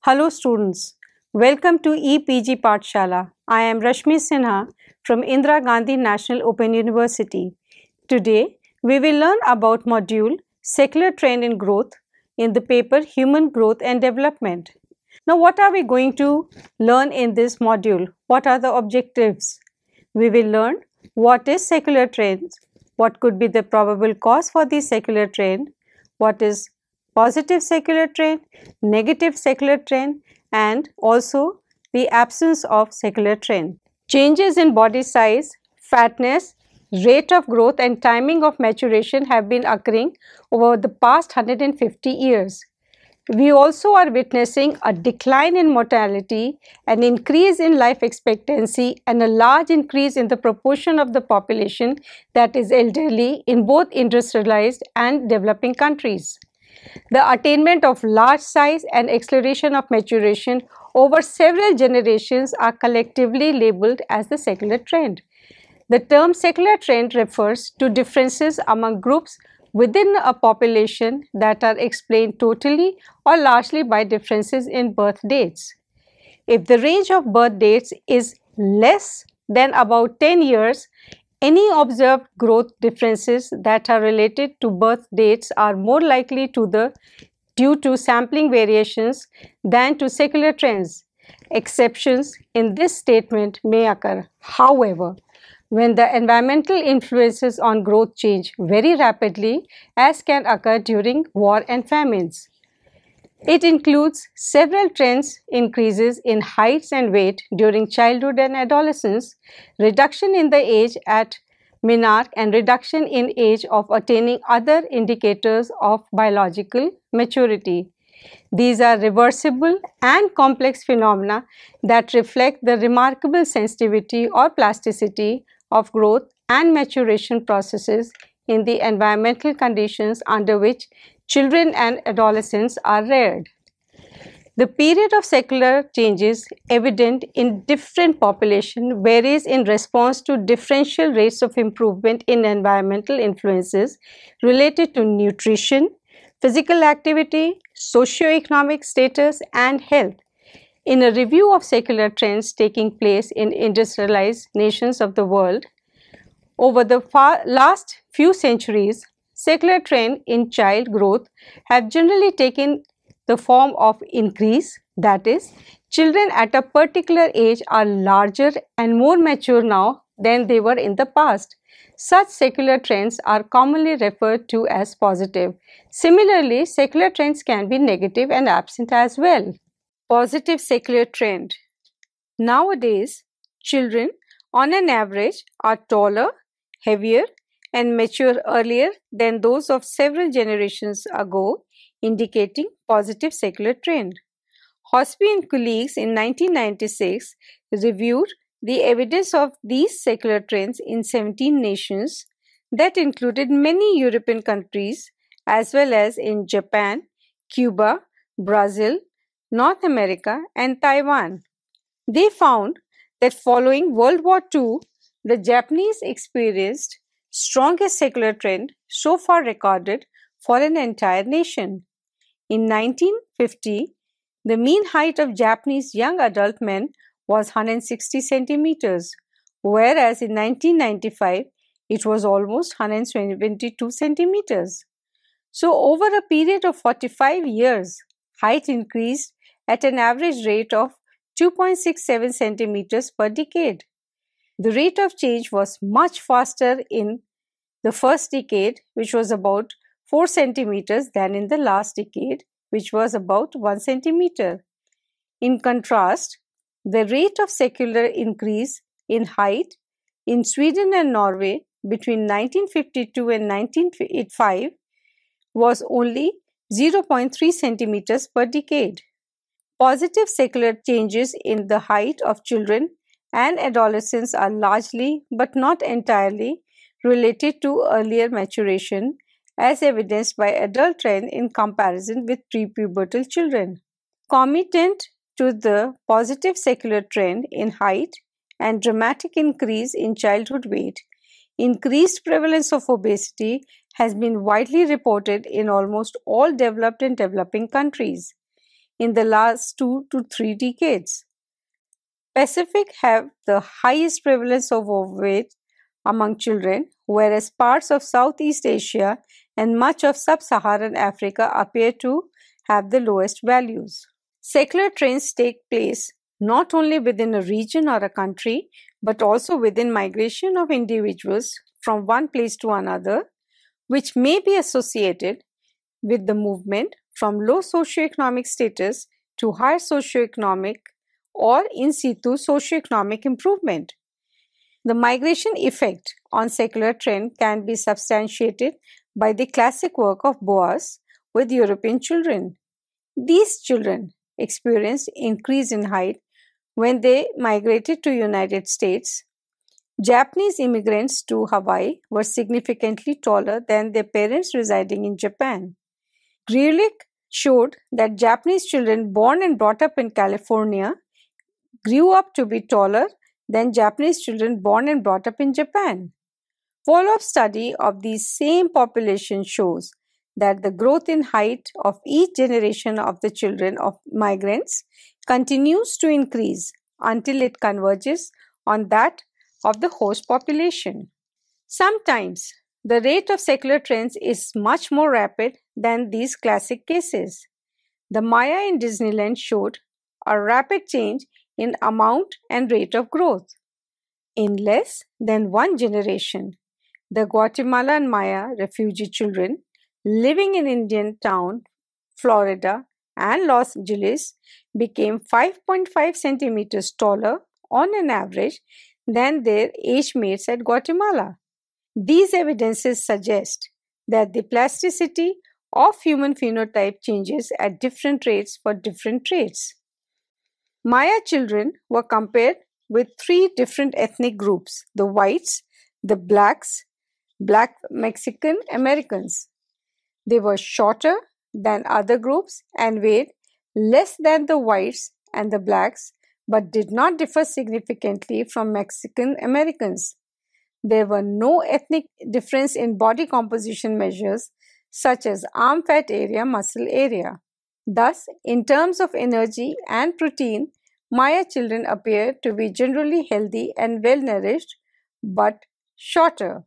Hello students, welcome to EPG Pathshala. I am Rashmi Sinha from Indira Gandhi National Open University. Today, we will learn about module Secular Trend in Growth in the paper Human Growth and Development. Now, what are we going to learn in this module? What are the objectives? We will learn what is secular trends, what could be the probable cause for the secular trend, what is positive secular trend, negative secular trend, and also the absence of secular trend. Changes in body size, fatness, rate of growth and timing of maturation have been occurring over the past 150 years. We also are witnessing a decline in mortality, an increase in life expectancy, and a large increase in the proportion of the population that is elderly in both industrialized and developing countries. The attainment of large size and acceleration of maturation over several generations are collectively labeled as the secular trend. The term secular trend refers to differences among groups within a population that are explained totally or largely by differences in birth dates. If the range of birth dates is less than about 10 years, any observed growth differences that are related to birth dates are more likely due to sampling variations than to secular trends. Exceptions in this statement may occur. However, when the environmental influences on growth change very rapidly, as can occur during war and famines. It includes several trends: increases in heights and weight during childhood and adolescence, reduction in the age at menarche, and reduction in age of attaining other indicators of biological maturity. These are reversible and complex phenomena that reflect the remarkable sensitivity or plasticity of growth and maturation processes in the environmental conditions under which children and adolescents are reared. The period of secular changes evident in different populations varies in response to differential rates of improvement in environmental influences related to nutrition, physical activity, socio-economic status, and health. In a review of secular trends taking place in industrialized nations of the world, over the last few centuries, secular trends in child growth have generally taken the form of increase, that is, children at a particular age are larger and more mature now than they were in the past. Such secular trends are commonly referred to as positive. Similarly, secular trends can be negative and absent as well. Positive secular trend. Nowadays, children on an average are taller, heavier, and mature earlier than those of several generations ago, indicating positive secular trend. Hospi and colleagues in 1996 reviewed the evidence of these secular trends in 17 nations that included many European countries as well as in Japan, Cuba, Brazil, North America, and Taiwan. They found that following World War II, the Japanese experienced strongest secular trend so far recorded for an entire nation. In 1950, the mean height of Japanese young adult men was 160 centimeters, whereas in 1995, it was almost 172 centimeters. So, over a period of 45 years, height increased at an average rate of 2.67 centimeters per decade. The rate of change was much faster in the first decade, which was about 4 centimeters, than in the last decade, which was about 1 centimeter. In contrast, the rate of secular increase in height in Sweden and Norway between 1952 and 1985 was only 0.3 centimeters per decade. Positive secular changes in the height of children and adolescents are largely, but not entirely, related to earlier maturation, as evidenced by adult trend in comparison with prepubertal children. Concomitant to the positive secular trend in height and dramatic increase in childhood weight, increased prevalence of obesity has been widely reported in almost all developed and developing countries. in the last 2 to 3 decades. Pacific have the highest prevalence of overweight among children, whereas parts of Southeast Asia and much of sub-Saharan Africa appear to have the lowest values. Secular trends take place not only within a region or a country, but also within migration of individuals from one place to another, which may be associated with the movement from low socioeconomic status to higher socioeconomic or in situ socioeconomic improvement. The migration effect on secular trend can be substantiated by the classic work of Boas with European children. These children experienced increase in height when they migrated to United States. Japanese immigrants to Hawaii were significantly taller than their parents residing in Japan. Grealick showed that Japanese children born and brought up in California grew up to be taller than Japanese children born and brought up in Japan. Follow-up study of these same population shows that the growth in height of each generation of the children of migrants continues to increase until it converges on that of the host population. Sometimes the rate of secular trends is much more rapid than these classic cases. The Maya in Disneyland showed a rapid change in amount and rate of growth. In less than one generation, the Guatemalan Maya refugee children living in Indian town, Florida and Los Angeles became 5.5 centimeters taller on an average than their age mates at Guatemala. These evidences suggest that the plasticity of human phenotype changes at different rates for different traits. Maya children were compared with 3 different ethnic groups: the whites, the blacks, Black Mexican Americans. They were shorter than other groups and weighed less than the whites and the blacks, but did not differ significantly from Mexican Americans. There were no ethnic difference in body composition measures such as arm fat area, muscle area. Thus, in terms of energy and protein, Maya children appear to be generally healthy and well nourished, but shorter.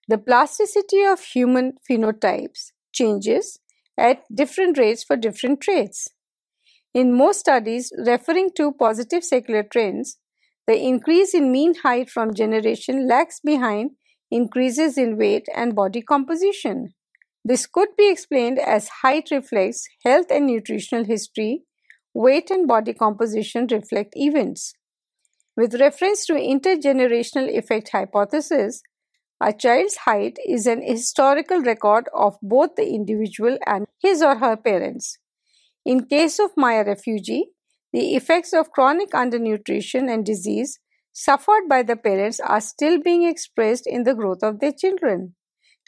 The plasticity of human phenotypes changes at different rates for different traits. In most studies referring to positive secular trends, the increase in mean height from generation lags behind increases in weight and body composition. This could be explained as height reflects health and nutritional history, weight and body composition reflect events. With reference to intergenerational effect hypothesis, a child's height is an historical record of both the individual and his or her parents. In case of Maya refugee, the effects of chronic undernutrition and disease suffered by the parents are still being expressed in the growth of their children.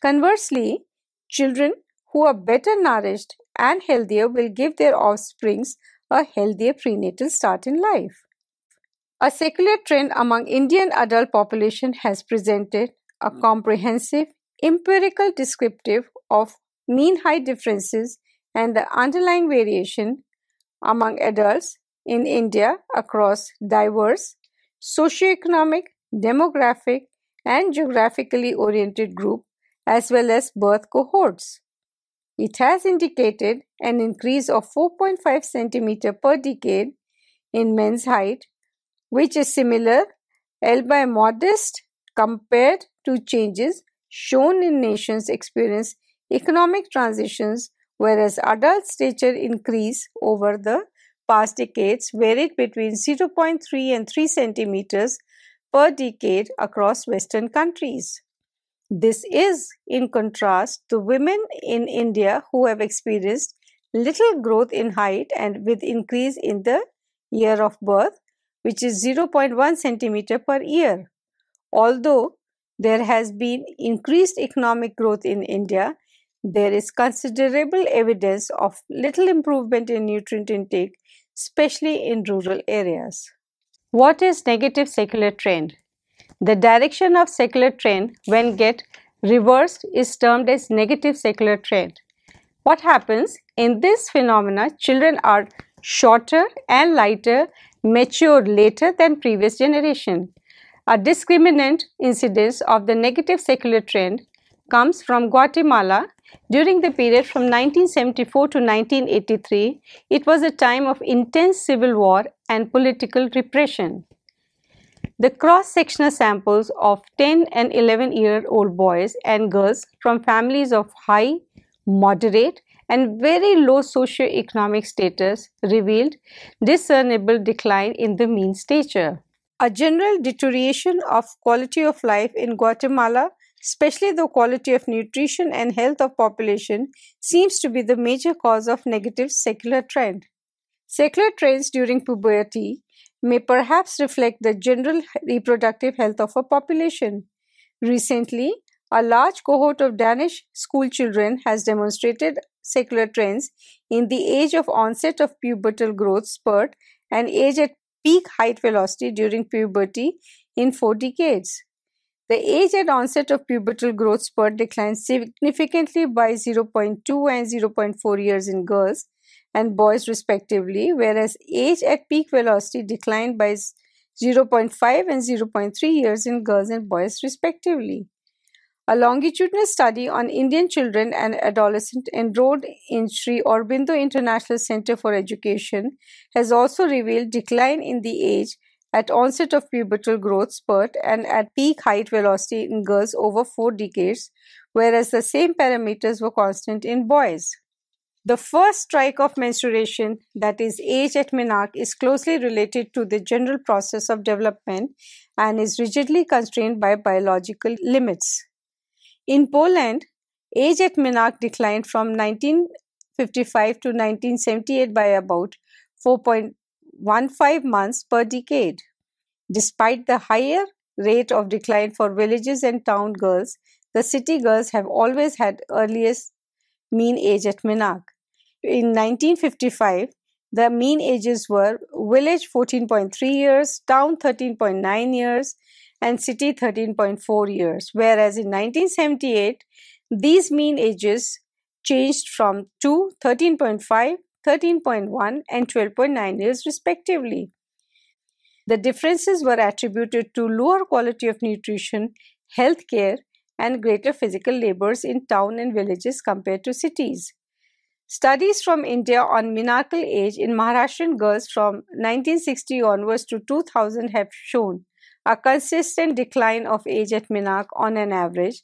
Conversely, children who are better nourished and healthier will give their offsprings a healthier prenatal start in life. A secular trend among Indian adult population has presented a comprehensive, empirical descriptive of mean height differences and the underlying variation among adults in India across diverse socioeconomic, demographic, and geographically oriented group as well as birth cohorts. It has indicated an increase of 4.5 cm per decade in men's height, which is similar, albeit modest, compared to changes shown in nations experience economic transitions, whereas adult stature increase over the past decades varied between 0.3 and 3 centimeters per decade across Western countries. This is in contrast to women in India who have experienced little growth in height and with increase in the year of birth, which is 0.1 centimeter per year. Although there has been increased economic growth in India, there is considerable evidence of little improvement in nutrient intake, especially in rural areas. What is negative secular trend? The direction of secular trend when get reversed is termed as negative secular trend. What happens in this phenomena? Children are shorter and lighter, mature later than previous generation. A discriminant incidence of the negative secular trend comes from Guatemala. During the period from 1974 to 1983, it was a time of intense civil war and political repression. The cross-sectional samples of 10 and 11-year-old boys and girls from families of high, moderate, and very low socio-economic status revealed discernible decline in the mean stature. A general deterioration of quality of life in Guatemala, especially the quality of nutrition and health of population, seems to be the major cause of negative secular trend. Secular trends during puberty may perhaps reflect the general reproductive health of a population. Recently, a large cohort of Danish school children has demonstrated secular trends in the age of onset of pubertal growth spurt and age at peak height velocity during puberty in 4 decades. The age at onset of pubertal growth spurt declines significantly by 0.2 and 0.4 years in girls and boys respectively, whereas age at peak velocity declined by 0.5 and 0.3 years in girls and boys respectively. A longitudinal study on Indian children and adolescents enrolled in Sri Aurobindo International Center for Education has also revealed decline in the age at onset of pubertal growth spurt and at peak height velocity in girls over 4 decades, whereas the same parameters were constant in boys. The first strike of menstruation, that is age at menarche, is closely related to the general process of development and is rigidly constrained by biological limits. In Poland, age at menarche declined from 1955 to 1978 by about 4.15 months per decade. Despite the higher rate of decline for villages and town girls, the city girls have always had earliest mean age at menarche. In 1955, the mean ages were village 14.3 years, town 13.9 years, and city 13.4 years, whereas in 1978, these mean ages changed from 2, 13.5, 13.1, and 12.9 years respectively. The differences were attributed to lower quality of nutrition, healthcare, and greater physical labors in town and villages compared to cities. Studies from India on menarchal age in Maharashtrian girls from 1960 onwards to 2000 have shown a consistent decline of age at menarche on an average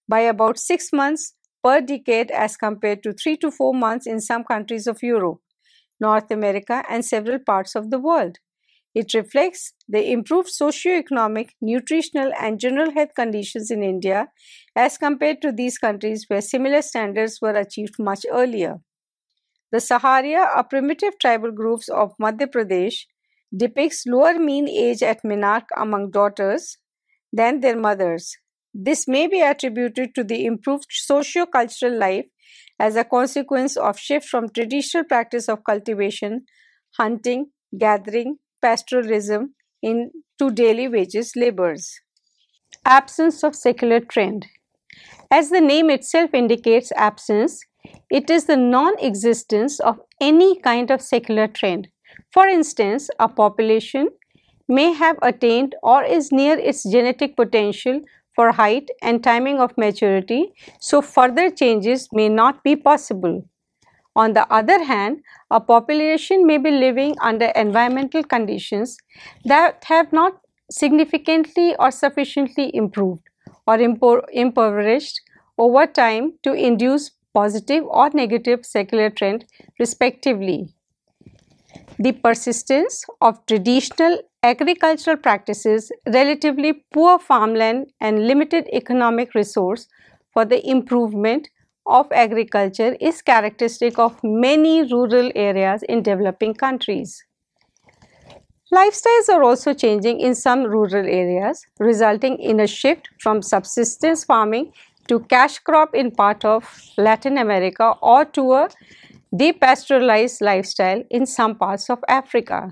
by about 6 months per decade as compared to 3 to 4 months in some countries of Europe, North America, and several parts of the world. It reflects the improved socio-economic, nutritional, and general health conditions in India as compared to these countries where similar standards were achieved much earlier. The Saharia, a primitive tribal groups of Madhya Pradesh, depicts lower mean age at menarche among daughters than their mothers. This may be attributed to the improved socio-cultural life as a consequence of shift from traditional practice of cultivation, hunting, gathering, pastoralism into daily wages labors. Absence of secular trend. As the name itself indicates absence, it is the non-existence of any kind of secular trend. For instance, a population may have attained or is near its genetic potential for height and timing of maturity, so further changes may not be possible. On the other hand, a population may be living under environmental conditions that have not significantly or sufficiently improved or impoverished over time to induce positive or negative secular trend respectively. The persistence of traditional agricultural practices, relatively poor farmland, and limited economic resource for the improvement of agriculture is characteristic of many rural areas in developing countries. Lifestyles are also changing in some rural areas, resulting in a shift from subsistence farming to cash crop in part of Latin America or to a depastoralized lifestyle in some parts of Africa.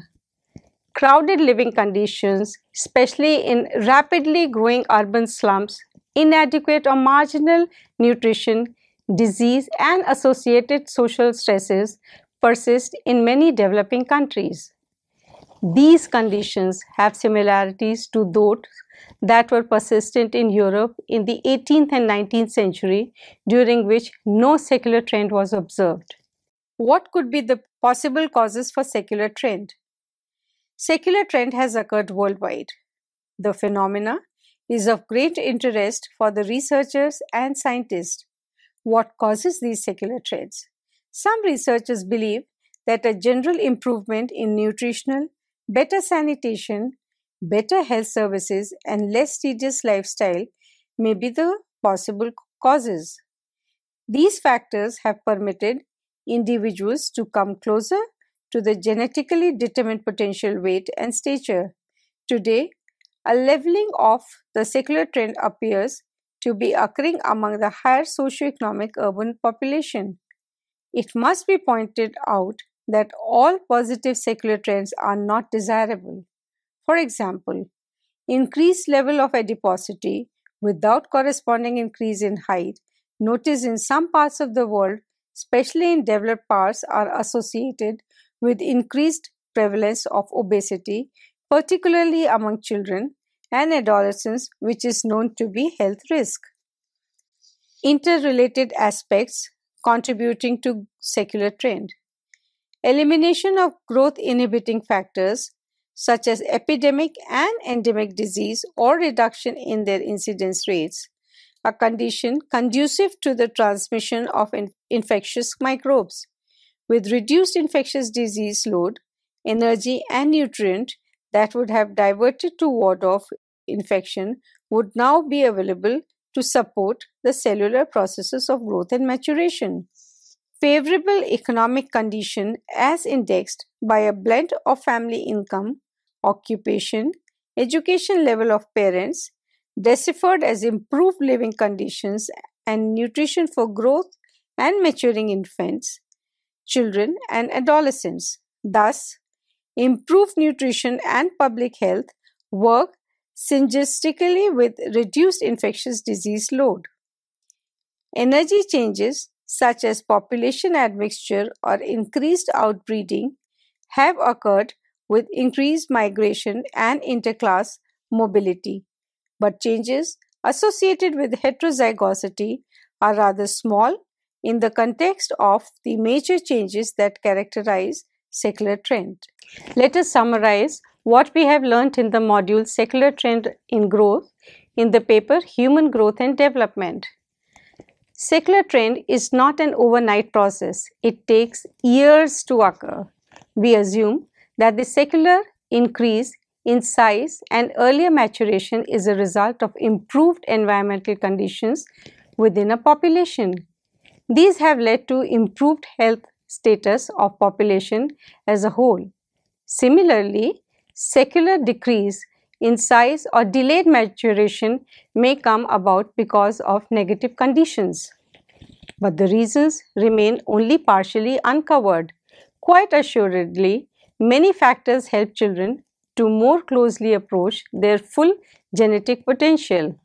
Crowded living conditions, especially in rapidly growing urban slums, inadequate or marginal nutrition, disease, and associated social stresses persist in many developing countries. These conditions have similarities to those that were persistent in Europe in the 18th and 19th century, during which no secular trend was observed. What could be the possible causes for secular trend? Secular trend has occurred worldwide. The phenomena is of great interest for the researchers and scientists. What causes these secular trends? Some researchers believe that a general improvement in nutritional, better sanitation, better health services, and less tedious lifestyle may be the possible causes. These factors have permitted individuals to come closer to the genetically determined potential weight and stature. Today, a leveling of the secular trend appears to be occurring among the higher socioeconomic urban population. It must be pointed out that all positive secular trends are not desirable. For example, increased level of adiposity without corresponding increase in height noticed in some parts of the world, especially in developed parts, are associated with increased prevalence of obesity, particularly among children and adolescents, which is known to be health risk. Interrelated aspects contributing to secular trend. Elimination of growth inhibiting factors such as epidemic and endemic disease or reduction in their incidence rates, a condition conducive to the transmission of infectious microbes. With reduced infectious disease load, energy and nutrient that would have diverted to ward off infection would now be available to support the cellular processes of growth and maturation. Favorable economic condition as indexed by a blend of family income, occupation, education level of parents, deciphered as improved living conditions and nutrition for growth and maturing infants, children and adolescents. Thus, improved nutrition and public health work synergistically with reduced infectious disease load. Energy changes such as population admixture or increased outbreeding have occurred with increased migration and interclass mobility, but changes associated with heterozygosity are rather small in the context of the major changes that characterize secular trend. Let us summarize what we have learnt in the module Secular Trend in Growth in the paper Human Growth and Development. Secular trend is not an overnight process. It takes years to occur. We assume that the secular increase in size and earlier maturation is a result of improved environmental conditions within a population. These have led to improved health status of population as a whole. Similarly, secular decrease in size or delayed maturation may come about because of negative conditions. But the reasons remain only partially uncovered. Quite assuredly, many factors help children to more closely approach their full genetic potential.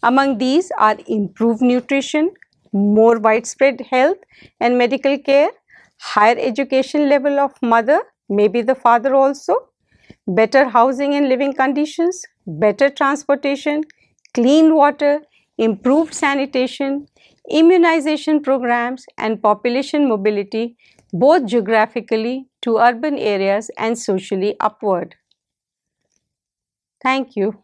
Among these are improved nutrition, more widespread health and medical care, higher education level of mother, maybe the father also, better housing and living conditions, better transportation, clean water, improved sanitation, immunization programs and population mobility both geographically to urban areas and socially upward. Thank you.